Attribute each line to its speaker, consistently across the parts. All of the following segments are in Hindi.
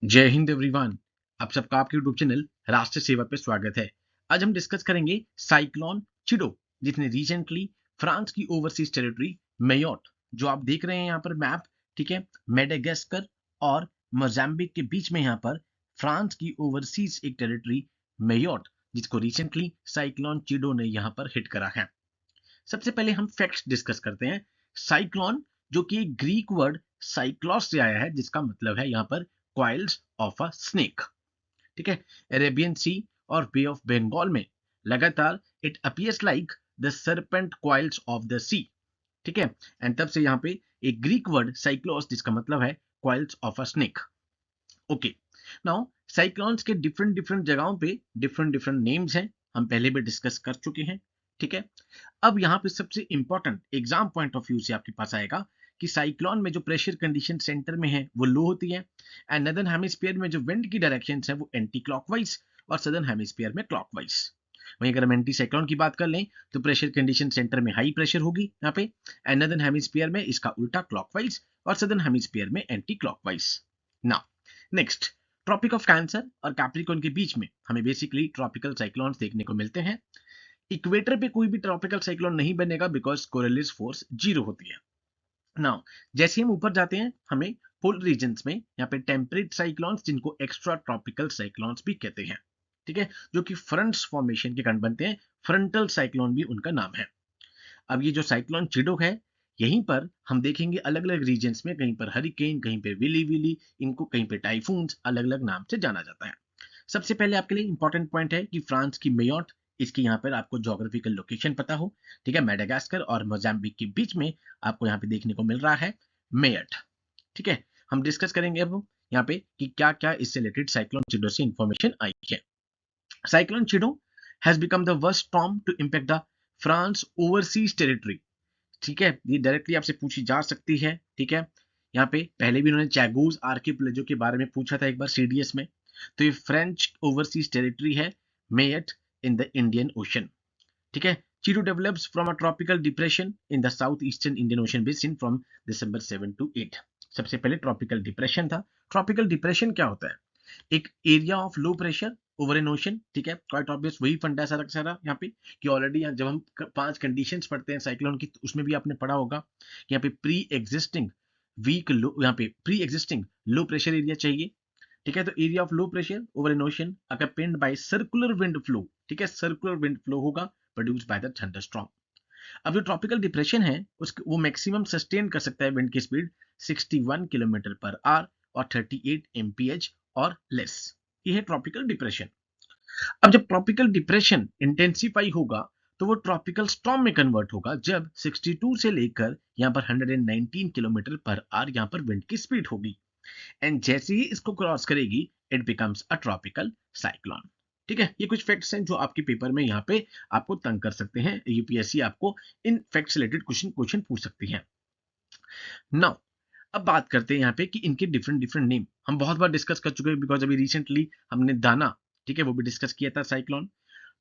Speaker 1: जय हिंद एवरीवन। आप सबका आपके यूट्यूब चैनल राष्ट्रीय सेवा पे स्वागत है। आज हम डिस्कस करेंगे साइक्लोन चिडो, जिसने रिसेंटली फ्रांस की ओवरसीज टेरिटरी मेयोट, जो आप देख रहे हैं यहाँ पर मैप, ठीक है, मेडागास्कर और मोजाम्बिक के बीच में यहाँ पर फ्रांस की ओवरसीज एक टेरिटरी मेयोट, जिसको रिसेंटली साइक्लोन चिडो ने यहाँ पर हिट करा है। सबसे पहले हम फैक्ट्स डिस्कस करते हैं। साइक्लोन, जो कि एक ग्रीक वर्ड साइक्लॉस से आया है, जिसका मतलब है यहाँ पर कॉइल्स ऑफ अ स्नेक, ठीक है। अरेबियन सी और बे ऑफ बंगाल में लगातार it appears like the serpent coils of the sea, ठीक है। एंड तब से यहाँ पे एक ग्रीक वर्ड साइक्लोस, जिसका मतलब है coils of a snake. Okay, now cyclones के डिफरेंट डिफरेंट जगहों पे डिफरेंट डिफरेंट नेम्स हैं, हम पहले भी डिस्कस कर चुके हैं, ठीक है। अब यहाँ पे सबसे important exam point of view से आपके पास आएगा कि साइक्लोन में जो प्रेशर कंडीशन सेंटर में है वो लो होती है, एंड नदर्न हेमिस्फीयर में जो विंड की डायरेक्शन है वो एंटी क्लॉकवाइज और सदर्न हेमिस्फीयर में क्लॉकवाइज। वहीं अगर हम एंटी साइक्लोन की बात कर लें तो प्रेशर कंडीशन सेंटर में हाई प्रेशर होगी यहाँ पे, एंड नदर्न हेमिस्फीयर में इसका उल्टा क्लॉकवाइज और सदर्न हेमिस्फीयर में anti clockwise. Now next, Tropic of Cancer और कैप्रिकॉर्न के बीच में हमें बेसिकली ट्रॉपिकल साइक्लोन्स देखने को मिलते हैं। इक्वेटर पे कोई भी ट्रॉपिकल साइक्लोन नहीं बनेगा बिकॉज कोरिलेस फोर्स जीरो होती है। नाउ जैसे हम ऊपर जाते हैं हमें पोलर रीजन्स में यहाँ पे टेम्परेट साइक्लोन्स, जिनको एक्स्ट्रा ट्रॉपिकल साइक्लोन्स भी कहते हैं, ठीक है, जो कि फ्रंट्स फॉर्मेशन के कारण बनते हैं। फ्रंटल साइक्लोन भी उनका नाम है। अब ये जो साइक्लोन चिडोक है, यहीं पर हम देखेंगे अलग अलग रीजन्स में, कहीं पर हरिकेन, कहीं पे विली विली, इनको कहीं पे टाइफून्स, अलग अलग नाम से जाना जाता है। सबसे पहले आपके लिए इंपॉर्टेंट पॉइंट है कि फ्रांस की मेयोट, इसकी यहाँ पर आपको ज्योग्राफिकल लोकेशन पता हो, ठीक है। मेडागास्कर और मोजाम्बिक के बीच में आपको यहाँ पे देखने को मिल रहा है मेयट, ठीक है। हम डिस्कस करेंगे अब यहाँ पे कि क्या क्या इससे रिलेटेड साइक्लोन चिडो से इंफॉर्मेशन आई है। Cyclone Chido has become the worst storm to impact the France overseas territory, ठीक है। ये डायरेक्टली आपसे पूछी जा सकती है, ठीक है। यहाँ पे पहले भी उन्होंने चैगोज आर्किपेलागो के बारे में पूछा था एक बार सीडीएस में। तो ये फ्रेंच ओवरसीज टेरिटरी है मेयट इन द इंडियन ओशन, ठीक है। चिडो develops from a tropical depression in the south eastern Indian ocean basin from December 7 to 8। सबसे पहले ट्रॉपिकल डिप्रेशन था। ट्रॉपिकल डिप्रेशन क्या होता है? एक area of low pressure over an ocean, ठीक है। क्वाइट ऑब्वियस वही फंडा सारा यहाँ पे कि ऑलरेडी जब हम 5 कंडीशंस पढ़ते हैं साइक्लोन की, तो उसमें भी आपने पढ़ा होगा कि यहाँ पे प्री एग्जिस्टिंग वीक लो, यहाँ पे pre existing low pressure area चाहिए, ठीक है। तो area of low pressure over an ocean accompanied by circular wind flow, ठीक है, सर्कुलर विंड फ्लो होगा प्रोड्यूस्ड बाय द थंडरस्टॉर्म। अब जो ट्रॉपिकल डिप्रेशन है उसको वो मैक्सिमम सस्टेन कर सकता है विंड की स्पीड 61 किलोमीटर पर आवर और 38 mph और लेस। ये है ट्रॉपिकल डिप्रेशन। अब जब ट्रॉपिकल डिप्रेशन इंटेंसिफाई होगा तो वो ट्रॉपिकल स्टॉर्म में कन्वर्ट होगा जब 62 से लेकर यहाँ पर 119 किलोमीटर पर आवर यहाँ पर विंड की स्पीड होगी, एंड जैसे ही इसको क्रॉस करेगी it becomes a tropical cyclone, ठीक है। ये कुछ फैक्ट्स हैं जो आपके पेपर में यहाँ पे आपको तंग कर सकते हैं। यूपीएससी आपको इन फैक्ट्स रिलेटेड क्वेश्चन पूछ सकती है। नाउ अब बात करते हैं यहाँ पे कि इनके डिफरेंट डिफरेंट नेम हम बहुत बार डिस्कस कर चुके हैं, बिकॉज अभी रिसेंटली हमने दाना, ठीक है, वो भी डिस्कस किया था साइक्लोन।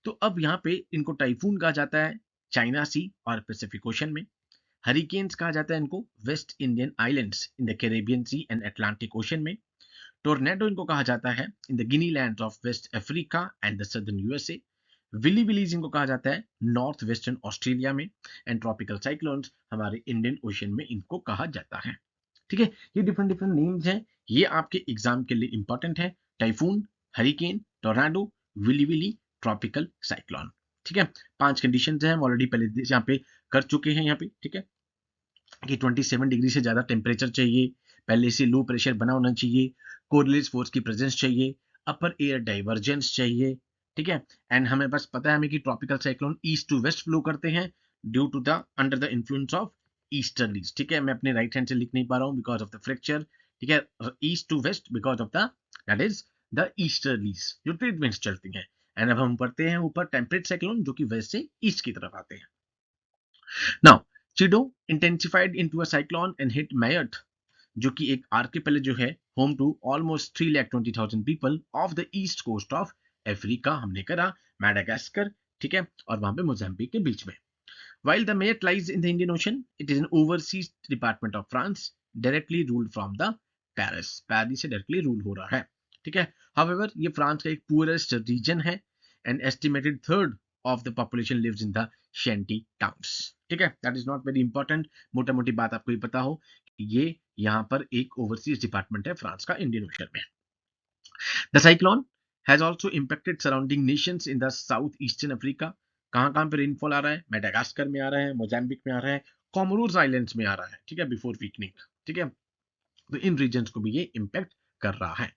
Speaker 1: तो अब यहाँ पे इनको टाइफून कहा जाता है चाइना सी और पैसिफिक ओशन में। हरिकेन्स कहा जाता है इनको West Indian islands in the Caribbean Sea and Atlantic Ocean में। टोर्नेडो इनको कहा जाता है in the Guinea lands of West Africa and the southern USA. Willy willies इनको कहा जाता है नॉर्थ वेस्टर्न ऑस्ट्रेलिया में, एंड ट्रॉपिकल साइक्लोन्स हमारे इंडियन ओशन में इनको कहा जाता है, ठीक है। ये डिफरेंट डिफरेंट नेम्स हैं, ये आपके एग्जाम के लिए इंपॉर्टेंट है। Typhoon, hurricane, tornado, willy willy, tropical cyclone, ठीक है। 5 कंडीशन है, हम ऑलरेडी पहले यहाँ पे कर चुके हैं यहाँ पे, ठीक है, कि 27 डिग्री से ज्यादा टेम्परेचर चाहिए, पहले से लो प्रेशर बना होना चाहिए, कोरिलेस फोर्स की प्रेजेंस चाहिए, अपर एयर डाइवर्जेंस चाहिए, ठीक है। एंड हमें बस पता है हमें कि tropical cyclone east to west flow करते हैं due to the under the influence of easterlies, ठीक है। मैं अपने राइट हैंड से लिख नहीं पा रहा हूँ बिकॉज ऑफ द फ्रैक्चर, ठीक है। East to west because of the that is the easterlies जो ट्रेड विंड्स चलती हैं। एंड अब हम पढ़ते हैं ऊपर टेम्परेट साइक्लोन जो कि वेस्ट से ईस्ट की तरफ आते हैं। Now Chido intensified into a cyclone and hit Mayotte, जो कि एक आर्किपेलागो जो है home to almost 3,20,000 people of the east coast of Africa, हमने करा मैडागास्कर, ठीक है, और वहां पे मोजाम्बिक के बीच में। While the Mayotte lies in the Indian Ocean, it is an overseas department of France, directly ruled from the Paris, Paris से डायरेक्टली रूल हो रहा है, ठीक है। हाउएवर ये फ्रांस का एक पुअरेस्ट रीजन है and estimated third of the population lives in the shanty towns, ठीक है। That is not very important, मोटा मोटी बात आपको ये पता हो कि ये यहाँ पर एक ओवरसीज डिपार्टमेंट है फ्रांस का इंडियन ओशन में। The cyclone has also impacted surrounding Nations in the south eastern Africa. कहाँ पे रेनफॉल आ रहा है, मेडागास्कर में आ रहा है, मोजाम्बिक में आ रहा है, कॉमोरोस आइलैंड्स में आ रहा है, ठीक है, बिफोर वीकनिंग, ठीक है। तो इन रीजन्स को भी ये इम्पैक्ट कर रहा है।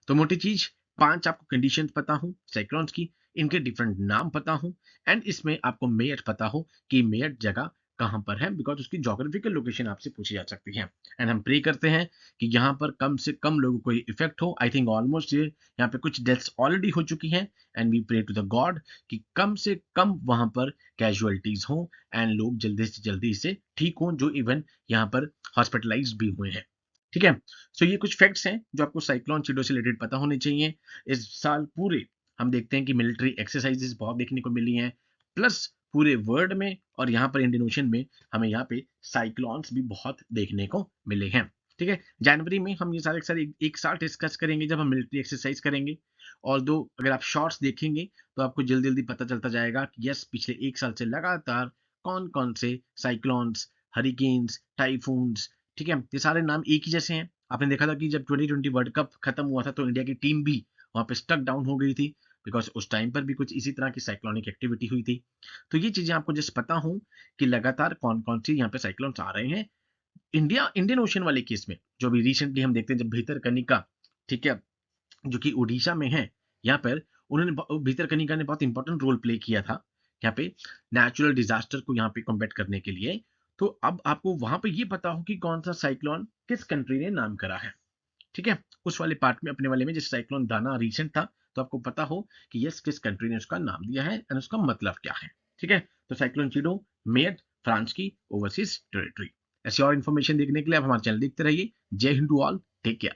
Speaker 1: तो मोटी चीज, 5 आपको कंडीशंस पता हो साइक्लोन्स की, इनके डिफरेंट नाम पता हो एंड इसमें आपको मेयट पता हो कि मेयट जगह कहां पर है, बिकॉज उसकी जोग्राफिकल लोकेशन आपसे पूछी जा सकती है। एंड हम प्रे करते हैं कि यहाँ पर कम से कम लोगों को इफेक्ट हो। आई थिंक ऑलमोस्ट ये यहाँ पे कुछ डेथ्स ऑलरेडी हो चुकी हैं and we pray to the God कि कम से कम वहां पर कैजुअलिटीज हो एंड लोग जल्दी से जल्दी इससे ठीक हों, जो इवन यहाँ पर हॉस्पिटलाइज भी हुए हैं, ठीक है। सो ये कुछ फैक्ट्स हैं जो आपको साइक्लोन चिडो से रिलेटेड पता होने चाहिए। इस साल पूरे हम देखते हैं कि मिलिट्री एक्सरसाइजेस बहुत देखने को मिली हैं, प्लस पूरे वर्ल्ड में और यहाँ पर इंडियन ओशन में हमें यहाँ पे साइक्लोन्स भी बहुत देखने को मिले हैं, ठीक है। जनवरी में हम ये सारे एक साथ डिस्कस करेंगे जब हम मिलिट्री एक्सरसाइज करेंगे। और दो अगर आप शॉर्ट्स देखेंगे तो आपको जल्दी जल्दी पता चलता जाएगा कि यस पिछले एक साल से लगातार कौन कौन से साइक्लोन्स, हरिकेन्स, टाइफून्स, ठीक है, ये सारे नाम एक ही जैसे हैं। आपने देखा था कि जब 2020 वर्ल्ड कप खत्म हुआ था तो इंडिया की टीम भी वहां पे स्टक डाउन हो गई थी, बिकॉज उस टाइम पर भी कुछ इसी तरह की साइक्लोनिक एक्टिविटी हुई थी। तो ये चीजें आपको जस्ट पता हो कि लगातार कौन कौन सी यहाँ पे साइक्लोन्स आ रहे हैं। इंडियन ओशन वाले केस में जो भी रिसेंटली हम देखते हैं, जब भीतरकनिका, ठीक है, जो कि उड़ीसा में है, यहाँ पर उन्होंने भीतरकनिका ने बहुत इंपॉर्टेंट रोल प्ले किया था यहाँ पे नेचुरल डिजास्टर को यहाँ पे कॉम्बैट करने के लिए। तो अब आपको वहां पे ये पता हो कि कौन सा साइक्लोन किस कंट्री ने नाम करा है, ठीक है। उस वाले पार्ट में अपने वाले में जैसे साइक्लोन दाना रिसेंट था तो आपको पता हो कि यस किस कंट्री ने उसका नाम दिया है एंड उसका मतलब क्या है, ठीक है। तो साइक्लोन चिडो मेड फ्रांस की ओवरसीज टेरिटरी। ऐसी और इन्फॉर्मेशन देखने के लिए आप हमारे चैनल देखते रहिए। Jai Hind to all, take care.